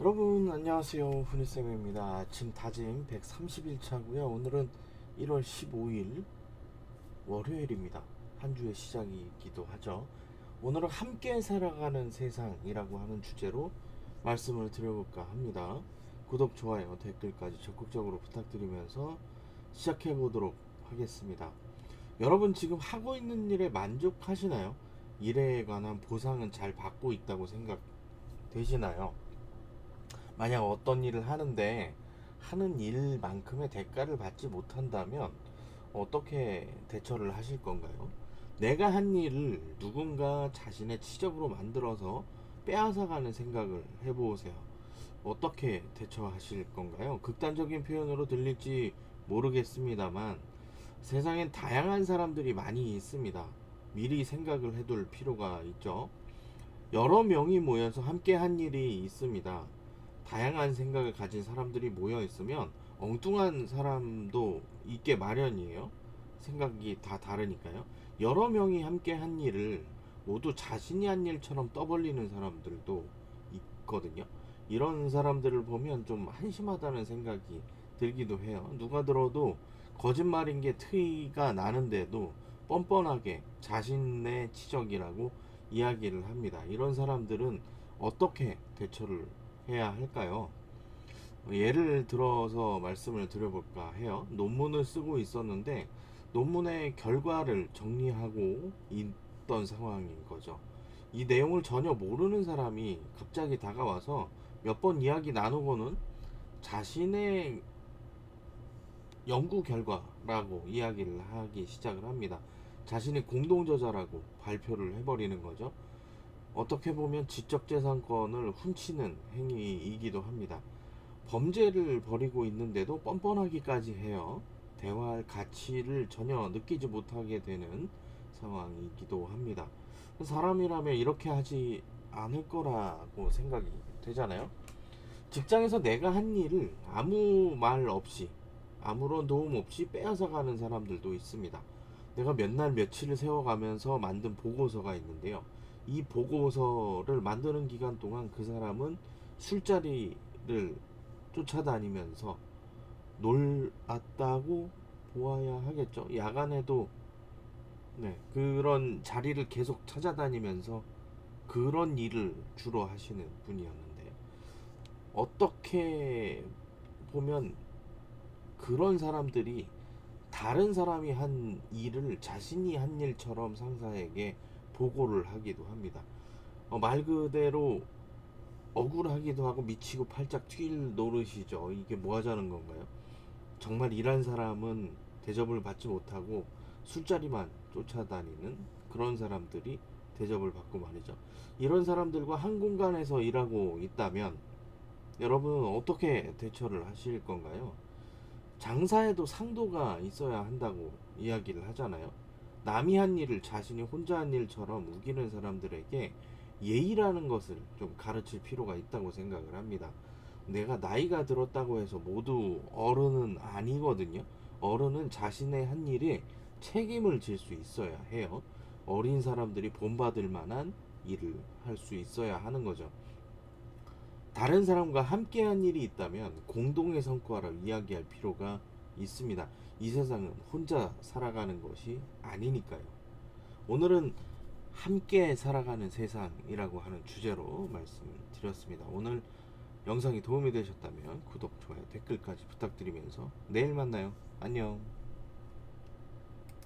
여러분 안녕하세요, 훈이쌤입니다. 아침 다짐 131차고요 오늘은 1월 15일 월요일입니다. 한 주의 시작이기도 하죠. 오늘은 함께 살아가는 세상이라고 하는 주제로 말씀을 드려볼까 합니다. 구독, 좋아요, 댓글까지 적극적으로 부탁드리면서 시작해 보도록 하겠습니다. 여러분 지금 하고 있는 일에 만족하시나요? 일에 관한 보상은 잘 받고 있다고 생각되시나요? 만약 어떤 일을 하는데 하는 일만큼의 대가를 받지 못한다면 어떻게 대처를 하실 건가요? 내가 한 일을 누군가 자신의 치적으로 만들어서 빼앗아가는 생각을 해보세요. 어떻게 대처하실 건가요? 극단적인 표현으로 들릴지 모르겠습니다만 세상엔 다양한 사람들이 많이 있습니다. 미리 생각을 해둘 필요가 있죠. 여러 명이 모여서 함께 한 일이 있습니다. 다양한 생각을 가진 사람들이 모여 있으면 엉뚱한 사람도 있게 마련이에요. 생각이 다 다르니까요. 여러 명이 함께 한 일을 모두 자신이 한 일처럼 떠벌리는 사람들도 있거든요. 이런 사람들을 보면 좀 한심하다는 생각이 들기도 해요. 누가 들어도 거짓말인 게 트이가 나는데도 뻔뻔하게 자신의 치적이라고 이야기를 합니다. 이런 사람들은 어떻게 대처를 해야 할까요? 예를 들어서 말씀을 드려볼까 해요. 논문을 쓰고 있었는데 논문의 결과를 정리하고 있던 상황인 거죠. 이 내용을 전혀 모르는 사람이 갑자기 다가와서 몇 번 이야기 나누고는 자신의 연구 결과라고 이야기를 하기 시작을 합니다. 자신이 공동저자라고 발표를 해버리는 거죠. 어떻게 보면 지적재산권을 훔치는 행위이기도 합니다. 범죄를 벌이고 있는데도 뻔뻔하기까지 해요. 대화할 가치를 전혀 느끼지 못하게 되는 상황이기도 합니다. 사람이라면 이렇게 하지 않을 거라고 생각이 되잖아요. 직장에서 내가 한 일을 아무 말 없이 아무런 도움 없이 빼앗아가는 사람들도 있습니다. 내가 몇 날 며칠을 세워가면서 만든 보고서가 있는데요. 이 보고서를 만드는 기간 동안 그 사람은 술자리를 쫓아다니면서 놀았다고 보아야 하겠죠. 야간에도 그런 자리를 계속 찾아다니면서 그런 일을 주로 하시는 분이었는데 어떻게 보면 그런 사람들이 다른 사람이 한 일을 자신이 한 일처럼 상사에게 보고를 하기도 합니다. 말 그대로 억울하기도 하고 미치고 팔짝 뛸 노릇이죠. 이게 뭐 하자는 건가요? 정말 일한 사람은 대접을 받지 못하고 술자리만 쫓아다니는 그런 사람들이 대접을 받고 말이죠. 이런 사람들과 한 공간에서 일하고 있다면 여러분 어떻게 대처를 하실 건가요? 장사에도 상도가 있어야 한다고 이야기를 하잖아요. 남이 한 일을 자신이 혼자 한 일처럼 우기는 사람들에게 예의라는 것을 좀 가르칠 필요가 있다고 생각을 합니다. 내가 나이가 들었다고 해서 모두 어른은 아니거든요. 어른은 자신의 한 일에 책임을 질 수 있어야 해요. 어린 사람들이 본받을 만한 일을 할 수 있어야 하는 거죠. 다른 사람과 함께한 일이 있다면 공동의 성과를 이야기할 필요가 있습니다. 이 세상은 혼자 살아가는 것이 아니니까요. 오늘은 함께 살아가는 세상이라고 하는 주제로 말씀을 드렸습니다. 오늘 영상이 도움이 되셨다면 구독, 좋아요, 댓글까지 부탁드리면서 내일 만나요. 안녕.